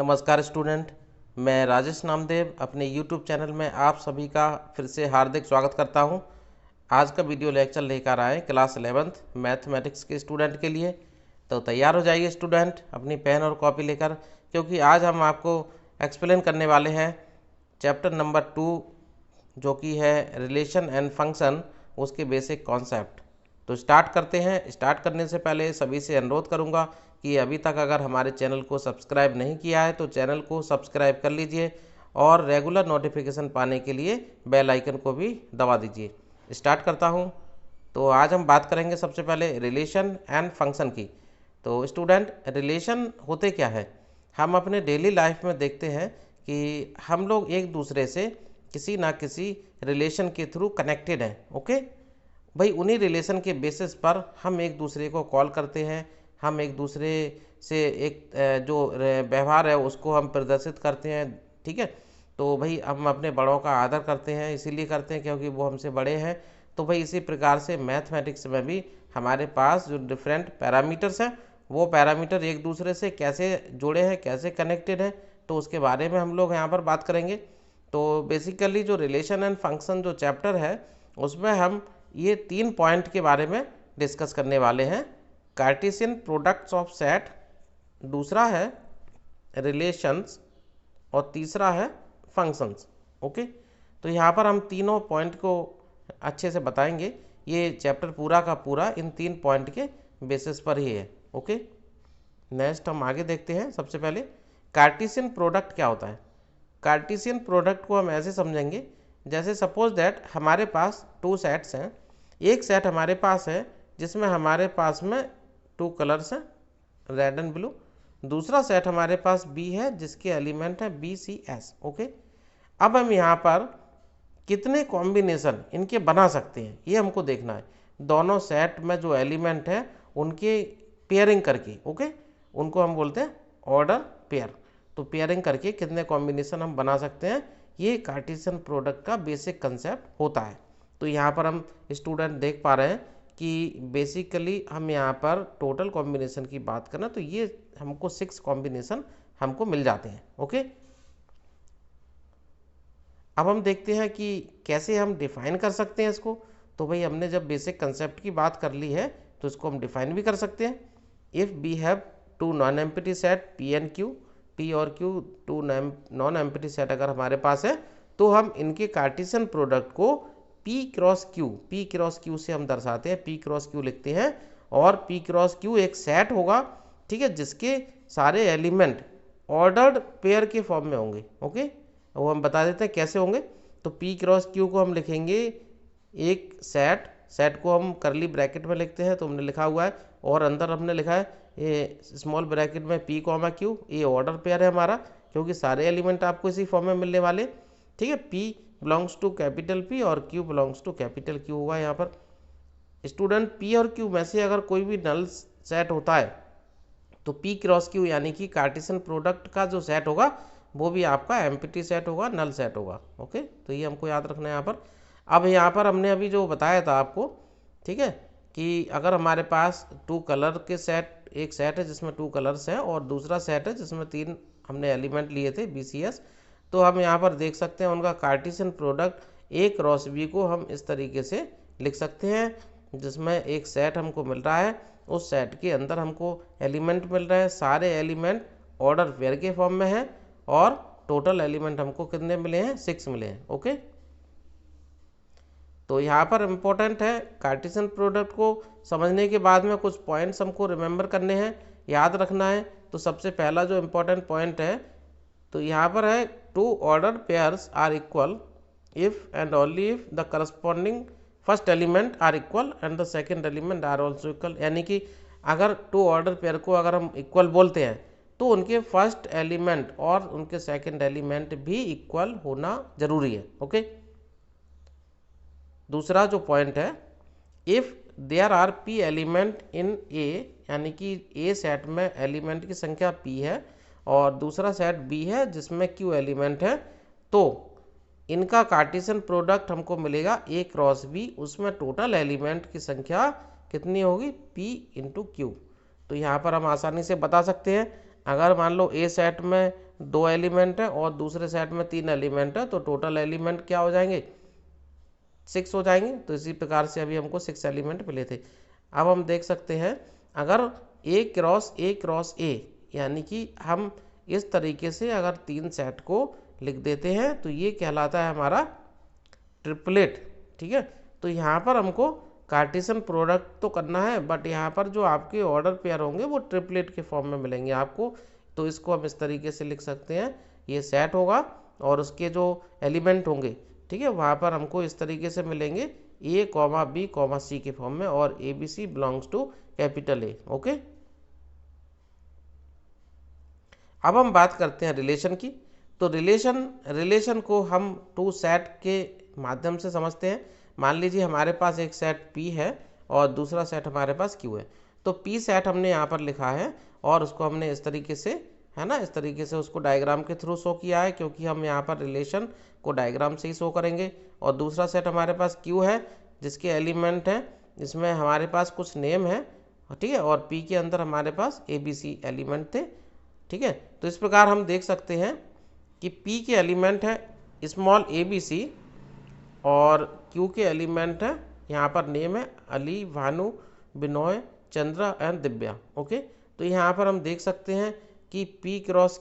नमस्कार स्टूडेंट, मैं राजेश नामदेव अपने YouTube चैनल में आप सभी का फिर से हार्दिक स्वागत करता हूं। आज का वीडियो लेक्चर लेकर आए क्लास 11th मैथमेटिक्स के स्टूडेंट के लिए। तो तैयार हो जाइए स्टूडेंट अपनी पेन और कॉपी लेकर, क्योंकि आज हम आपको एक्सप्लेन करने वाले हैं चैप्टर नंबर 2 जो कि है रिलेशन एंड फंक्शन, उसके बेसिक कॉन्सेप्ट। तो स्टार्ट करते हैं। स्टार्ट करने से पहले सभी से अनुरोध करूंगा कि अभी तक अगर हमारे चैनल को सब्सक्राइब नहीं किया है तो चैनल को सब्सक्राइब कर लीजिए और रेगुलर नोटिफिकेशन पाने के लिए बेल आइकन को भी दबा दीजिए। स्टार्ट करता हूं। तो आज हम बात करेंगे सबसे पहले रिलेशन एंड फंक्शन की। तो स्टूडेंट, रिलेशन होते क्या है? हम अपने डेली लाइफ में देखते हैं कि हम लोग एक दूसरे से किसी ना किसी रिलेशन के थ्रू कनेक्टेड हैं। ओके भाई, उन्हीं रिलेशन के बेसिस पर हम एक दूसरे को कॉल करते हैं, हम एक दूसरे से एक जो व्यवहार है उसको हम प्रदर्शित करते हैं। ठीक है, तो भाई हम अपने बड़ों का आदर करते हैं, इसीलिए करते हैं क्योंकि वो हमसे बड़े हैं। तो भाई इसी प्रकार से मैथमेटिक्स में भी हमारे पास जो डिफरेंट पैरामीटर्स हैं वो पैरामीटर एक दूसरे से कैसे जुड़े हैं, कैसे कनेक्टेड हैं, तो उसके बारे में हम लोग यहाँ पर बात करेंगे। तो बेसिकली जो रिलेशन एंड फंक्शन जो चैप्टर है उसमें हम ये 3 पॉइंट के बारे में डिस्कस करने वाले हैं। कार्टेशियन प्रोडक्ट्स ऑफ सेट, दूसरा है रिलेशंस और तीसरा है फंक्शंस। ओके, तो यहाँ पर हम तीनों पॉइंट को अच्छे से बताएंगे। ये चैप्टर पूरा का पूरा इन 3 पॉइंट के बेसिस पर ही है। ओके, नेक्स्ट हम आगे देखते हैं। सबसे पहले कार्टेशियन प्रोडक्ट क्या होता है? कार्टेशियन प्रोडक्ट को हम ऐसे समझेंगे, जैसे सपोज दैट हमारे पास 2 सेट्स हैं। एक सेट हमारे पास है जिसमें हमारे पास में 2 कलर्स हैं, रेड एंड ब्लू। दूसरा सेट हमारे पास बी है जिसके एलिमेंट है बी सी एस। ओके, अब हम यहाँ पर कितने कॉम्बिनेशन इनके बना सकते हैं ये हमको देखना है। दोनों सेट में जो एलिमेंट है उनके पेयरिंग करके, ओके, उनको हम बोलते हैं ऑर्डर पेयर। तो पेयरिंग करके कितने कॉम्बिनेशन हम बना सकते हैं, ये कार्टेशियन प्रोडक्ट का बेसिक कंसेप्ट होता है। तो यहाँ पर हम स्टूडेंट देख पा रहे हैं कि बेसिकली हम यहाँ पर टोटल कॉम्बिनेशन की बात करें तो ये हमको 6 कॉम्बिनेशन हमको मिल जाते हैं। ओके, अब हम देखते हैं कि कैसे हम डिफाइन कर सकते हैं इसको। तो भाई हमने जब बेसिक कंसेप्ट की बात कर ली है तो इसको हम डिफाइन भी कर सकते हैं। If we have 2 non empty set P and Q, P और क्यू 2 नॉन एम्प्टी सेट अगर हमारे पास है तो हम इनके कार्टेशियन प्रोडक्ट को P क्रॉस क्यू से हम दर्शाते हैं, P क्रॉस क्यू लिखते हैं। और P क्रॉस क्यू एक सेट होगा, ठीक है, जिसके सारे एलिमेंट ऑर्डर्ड पेयर के फॉर्म में होंगे। ओके, वो हम बता देते हैं कैसे होंगे। तो P क्रॉस क्यू को हम लिखेंगे एक सेट को हम करली ब्रैकेट में लिखते हैं, तो हमने लिखा हुआ है, और अंदर हमने लिखा है ये स्मॉल ब्रैकेट में P कॉमा क्यू, ये ऑर्डर पेयर है हमारा, क्योंकि सारे एलिमेंट आपको इसी फॉर्म में मिलने वाले। ठीक है, P belongs to capital P और Q belongs to capital Q हुआ यहाँ पर। स्टूडेंट, P और Q में से अगर कोई भी नल सेट होता है तो P क्रॉस Q यानी कि कार्टेशियन प्रोडक्ट का जो सेट होगा वो भी आपका एम्प्टी सेट होगा, नल सेट होगा। ओके, तो ये हमको याद रखना है यहाँ पर। अब यहाँ पर हमने अभी जो बताया था आपको, ठीक है, कि अगर हमारे पास 2 कलर के सेट, एक सेट है जिसमें 2 कलर्स हैं और दूसरा सेट है जिसमें 3 हमने एलिमेंट लिए थे BCS, तो हम यहाँ पर देख सकते हैं उनका Cartesian product A cross B को हम इस तरीके से लिख सकते हैं, जिसमें एक सेट हमको मिल रहा है, उस सेट के अंदर हमको एलिमेंट मिल रहे हैं, सारे एलिमेंट ऑर्डर पेयर के फॉर्म में हैं और टोटल एलिमेंट हमको कितने मिले हैं, 6 मिले हैं। ओके, तो यहाँ पर इम्पोर्टेंट है कार्टेशियन प्रोडक्ट को समझने के बाद में कुछ पॉइंट्स हमको रिमेंबर करने हैं, याद रखना है। तो सबसे पहला जो इम्पोर्टेंट पॉइंट है तो यहाँ पर है 2 order pairs are equal if and only if the corresponding first element are equal and the second element are also equal. यानी कि अगर 2 ऑर्डर पेयर को अगर हम इक्वल बोलते हैं तो उनके फर्स्ट एलिमेंट और उनके सेकंड एलिमेंट भी इक्वल होना जरूरी है। ओके, दूसरा जो पॉइंट है, if there are P element in A, यानी कि A सेट में एलिमेंट की संख्या P है और दूसरा सेट B है जिसमें Q एलिमेंट है, तो इनका कार्टेशियन प्रोडक्ट हमको मिलेगा A क्रॉस B, उसमें टोटल एलिमेंट की संख्या कितनी होगी, P इंटू Q। तो यहाँ पर हम आसानी से बता सकते हैं, अगर मान लो A सेट में 2 एलिमेंट है और दूसरे सेट में 3 एलिमेंट है, तो टोटल एलिमेंट क्या हो जाएंगे, 6 हो जाएंगे। तो इसी प्रकार से अभी हमको 6 एलिमेंट मिले थे। अब हम देख सकते हैं अगर ए क्रॉस ए यानी कि हम इस तरीके से अगर 3 सेट को लिख देते हैं तो ये कहलाता है हमारा ट्रिपलेट। ठीक है, तो यहाँ पर हमको कार्टेशियन प्रोडक्ट तो करना है, बट यहाँ पर जो आपके ऑर्डर पेयर होंगे वो ट्रिपलेट के फॉर्म में मिलेंगे आपको। तो इसको हम इस तरीके से लिख सकते हैं, ये सेट होगा और उसके जो एलिमेंट होंगे, ठीक है, वहाँ पर हमको इस तरीके से मिलेंगे A comma B comma C के फॉर्म में, और A B C belongs to capital A. Okay, अब हम बात करते हैं रिलेशन की। तो रिलेशन को हम 2 सेट के माध्यम से समझते हैं। मान लीजिए हमारे पास एक सेट P है और दूसरा सेट हमारे पास Q है। तो P सेट हमने यहाँ पर लिखा है और उसको हमने इस तरीके से, है ना, इस तरीके से उसको डायग्राम के थ्रू शो किया है, क्योंकि हम यहाँ पर रिलेशन को डायग्राम से ही शो करेंगे। और दूसरा सेट हमारे पास Q है जिसके एलिमेंट हैं, इसमें हमारे पास कुछ नेम है, ठीक है, और P के अंदर हमारे पास ABC एलिमेंट थे। ठीक है, तो इस प्रकार हम देख सकते हैं कि P के एलिमेंट है स्मॉल ABC और Q के एलिमेंट है, यहाँ पर नेम है अली, भानु, बिनोय, चंद्रा एंड दिव्या। ओके, तो यहाँ पर हम देख सकते हैं कि P क्रॉस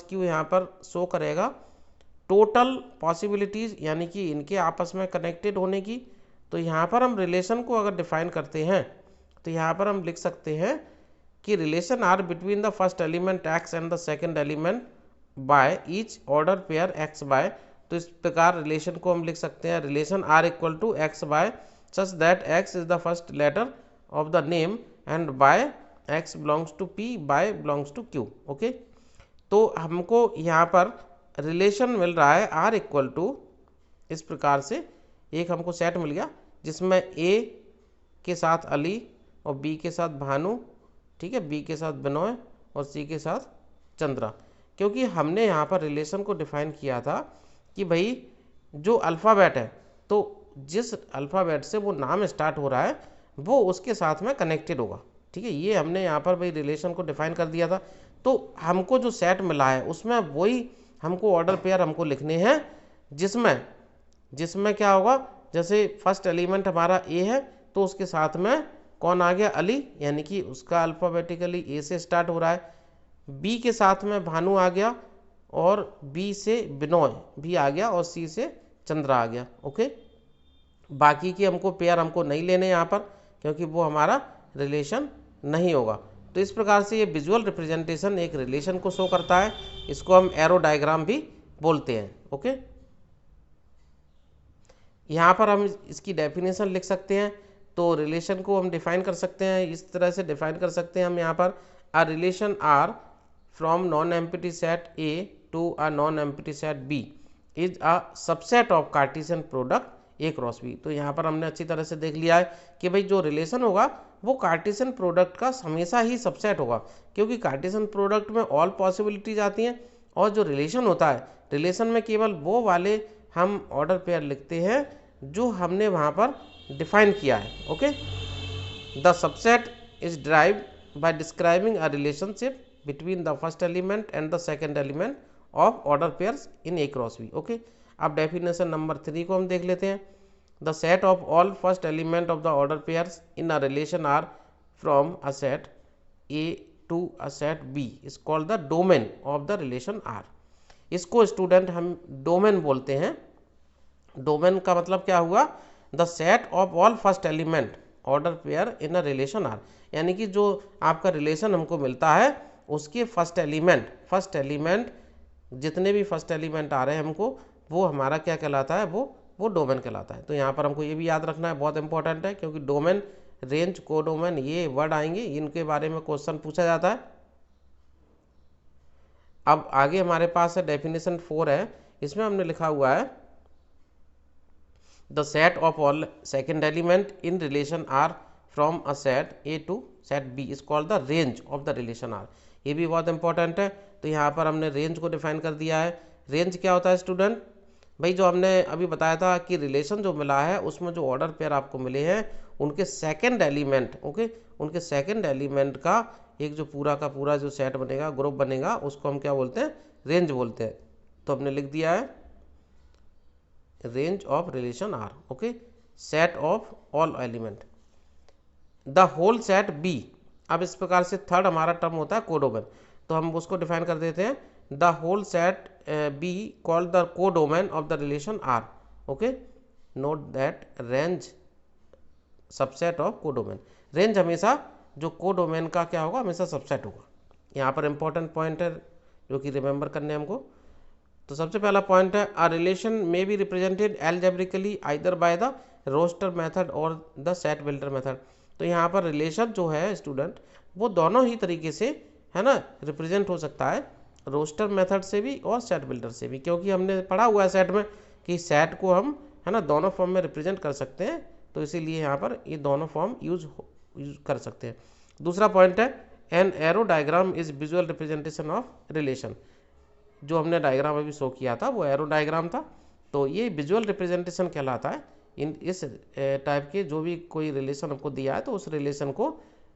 Q यहाँ पर शो करेगा टोटल पॉसिबिलिटीज़, यानी कि इनके आपस में कनेक्टेड होने की। तो यहाँ पर हम रिलेशन को अगर डिफाइन करते हैं तो यहाँ पर हम लिख सकते हैं कि relation R between the first element x and the second element by each order pair x by. तो इस प्रकार रिलेशन को हम लिख सकते हैं, relation R equal to x by such that x is the first letter of the name and by x belongs to p by belongs to q। ओके, तो हमको यहाँ पर रिलेशन मिल रहा है आर इक्वल टू, इस प्रकार से एक हमको सेट मिल गया जिसमें A के साथ अली और B के साथ भानु, ठीक है, B के साथ बिनोय और C के साथ चंद्रा। क्योंकि हमने यहाँ पर रिलेशन को डिफाइन किया था कि भाई जो अल्फ़ाबेट है, तो जिस अल्फ़ाबेट से वो नाम स्टार्ट हो रहा है वो उसके साथ में कनेक्टेड होगा। ठीक है, ये हमने यहाँ पर भाई रिलेशन को डिफाइन कर दिया था। तो हमको जो सेट मिला है उसमें वही हमको ऑर्डर पेयर हमको लिखने हैं जिसमें क्या होगा, जैसे फर्स्ट एलिमेंट हमारा A है तो उसके साथ में कौन आ गया, अली, यानी कि उसका अल्फ़ाबेटिकली A से स्टार्ट हो रहा है। B के साथ में भानु आ गया और B से बिनोय भी आ गया और C से चंद्रा आ गया। ओके, बाकी की हमको पेयर हमको नहीं लेने यहाँ पर, क्योंकि वो हमारा रिलेशन नहीं होगा। तो इस प्रकार से ये विजुअल रिप्रेजेंटेशन एक रिलेशन को शो करता है, इसको हम एरो डायग्राम भी बोलते हैं। ओके, यहाँ पर हम इसकी डेफिनेशन लिख सकते हैं। तो रिलेशन को हम डिफाइन कर सकते हैं, इस तरह से डिफाइन कर सकते हैं हम यहाँ पर, a relation R from non empty set A to a non empty set B is a subset of Cartesian product A cross B। तो यहाँ पर हमने अच्छी तरह से देख लिया है कि भाई जो रिलेशन होगा वो कार्टेशियन प्रोडक्ट का हमेशा ही सबसेट होगा, क्योंकि कार्टेशियन प्रोडक्ट में ऑल पॉसिबिलिटीज आती हैं, और जो रिलेशन होता है, रिलेशन में केवल वो वाले हम ऑर्डर पेयर लिखते हैं जो हमने वहाँ पर डिफाइन किया है। Okay, the subset is derived bye describing a relationship between the first element and the second element of order pairs in A cross B। Okay, अब डेफिनेशन नंबर 3 को हम देख लेते हैं। The set of all first element of the order pairs in a relation R from a set A to a set B is called the domain of the relation R। इसको student हम domain बोलते हैं। Domain का मतलब क्या हुआ, the set of all first element order pair in a relation R, यानी कि जो आपका रिलेशन हमको मिलता है उसके फर्स्ट एलिमेंट जितने भी फर्स्ट एलिमेंट आ रहे हैं हमको, वो हमारा क्या कहलाता है, वो डोमेन कहलाता है। तो यहाँ पर हमको ये भी याद रखना है, बहुत इंपॉर्टेंट है, क्योंकि डोमेन, रेंज, कोडोमेन, ये वर्ड आएंगे, इनके बारे में क्वेश्चन पूछा जाता है। अब आगे हमारे पास है डेफिनेशन 4 है, इसमें हमने लिखा हुआ है the set of all second element in relation R from a set A to set B is called the range of the relation R. ये भी बहुत इंपॉर्टेंट है। तो यहाँ पर हमने रेंज को डिफाइन कर दिया है। रेंज क्या होता है स्टूडेंट, भाई जो हमने अभी बताया था कि रिलेशन जो मिला है उसमें जो ऑर्डर पेयर आपको मिले हैं उनके सेकंड एलिमेंट, ओके, उनके सेकंड एलिमेंट का एक जो पूरा का पूरा जो सेट बनेगा, ग्रुप बनेगा, उसको हम क्या बोलते हैं, रेंज बोलते हैं। तो हमने लिख दिया है range of relation R, okay, set of all element the whole set B. अब इस प्रकार से थर्ड हमारा टर्म होता है कोडोमेन, तो हम उसको डिफाइन कर देते हैं the whole set B called the codomain of the relation R, okay. Note that range subset of codomain, range हमेशा जो कोडोमेन का क्या होगा, हमेशा सबसेट होगा। यहाँ पर इंपॉर्टेंट पॉइंट है जो कि रिमेंबर करने हमको। तो सबसे पहला पॉइंट है a relation may be represented algebraically either by the roster method और द सेट बिल्डर मेथड। तो यहाँ पर रिलेशन जो है स्टूडेंट, वो दोनों ही तरीके से है ना रिप्रेजेंट हो सकता है, रोस्टर मेथड से भी और सेट बिल्डर से भी, क्योंकि हमने पढ़ा हुआ है सेट में कि सेट को हम है ना दोनों फॉर्म में रिप्रेजेंट कर सकते हैं, तो इसीलिए यहाँ पर ये दोनों फॉर्म यूज कर सकते हैं। दूसरा पॉइंट है an arrow diagram is visual representation of relation. जो हमने डायग्राम अभी शो किया था वो एरो डायग्राम था, तो ये विजुअल रिप्रेजेंटेशन कहलाता है। इन इस टाइप के जो भी कोई रिलेशन हमको दिया है तो उस रिलेशन को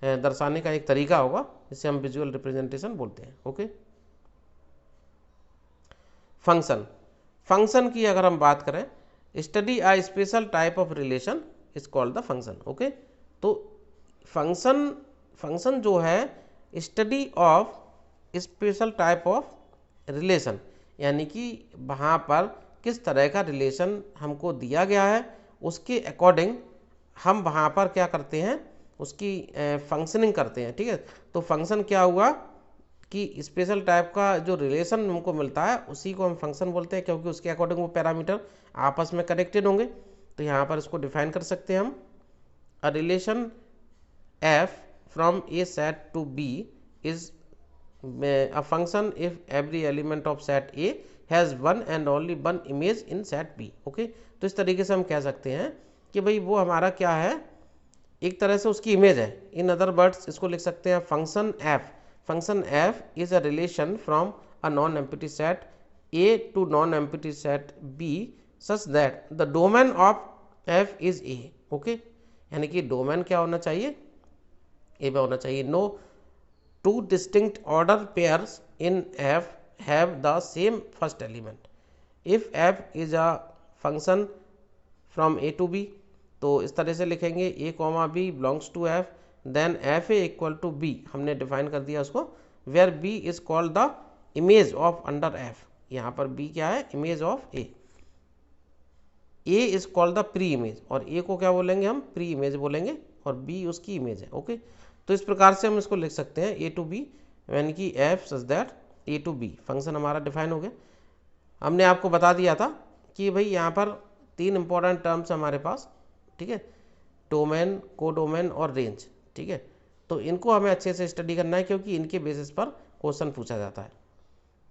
दर्शाने का एक तरीका होगा, जिसे हम विजुअल रिप्रेजेंटेशन बोलते हैं, ओके। फंक्शन, फंक्शन की अगर हम बात करें, study a special type of relation is called the function, okay. तो फंक्शन जो है study of special type of relation, यानी कि वहाँ पर किस तरह का रिलेशन हमको दिया गया है उसके अकॉर्डिंग हम वहाँ पर क्या करते हैं, उसकी फंक्शनिंग करते हैं, ठीक है। तो फंक्शन क्या हुआ कि स्पेशल टाइप का जो रिलेशन हमको मिलता है उसी को हम फंक्शन बोलते हैं, क्योंकि उसके अकॉर्डिंग वो पैरामीटर आपस में कनेक्टेड होंगे। तो यहाँ पर इसको डिफाइन कर सकते हैं हम, a relation F from A set to B is a function if every element of set A has one and only one image in set B, okay। तो इस तरीके से हम कह सकते हैं कि भाई वो हमारा क्या है, एक तरह से उसकी इमेज है। इन अदर वर्ड्स इसको लिख सकते हैं function F is a relation from a non empty set A to non empty set B such that the domain of F is A, okay. यानी कि डोमेन क्या होना चाहिए, ए में होना चाहिए। No two distinct order pairs in F have the same first element if F is a function from A to B। तो इस तरह से लिखेंगे A, B belongs to F, then F A equal to B, हमने define कर दिया उसको, where B is called the image of under F। यहाँ पर B क्या है, image of A। A is called the pre image, और A को क्या बोलेंगे हम, प्री इमेज बोलेंगे, और B उसकी इमेज है, ओके। तो इस प्रकार से हम इसको लिख सकते हैं ए टू बी, यानी कि F such that A to B. Function हमारा डिफाइन हो गया। हमने आपको बता दिया था कि भाई यहाँ पर तीन इंपॉर्टेंट टर्म्स हमारे पास, ठीक है, डोमेन, कोडोमेन और रेंज, ठीक है। तो इनको हमें अच्छे से स्टडी करना है, क्योंकि इनके बेसिस पर क्वेश्चन पूछा जाता है।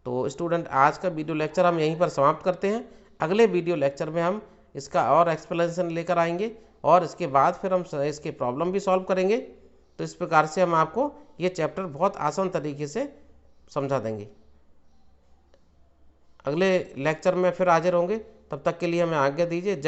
तो स्टूडेंट आज का वीडियो लेक्चर हम यहीं पर समाप्त करते हैं। अगले वीडियो लेक्चर में हम इसका और एक्सप्लेनेशन लेकर आएंगे, और इसके बाद फिर हम इसके प्रॉब्लम भी सॉल्व करेंगे। तो इस प्रकार से हम आपको ये चैप्टर बहुत आसान तरीके से समझा देंगे। अगले लेक्चर में फिर हाजिर होंगे, तब तक के लिए हमें आज्ञा दीजिए।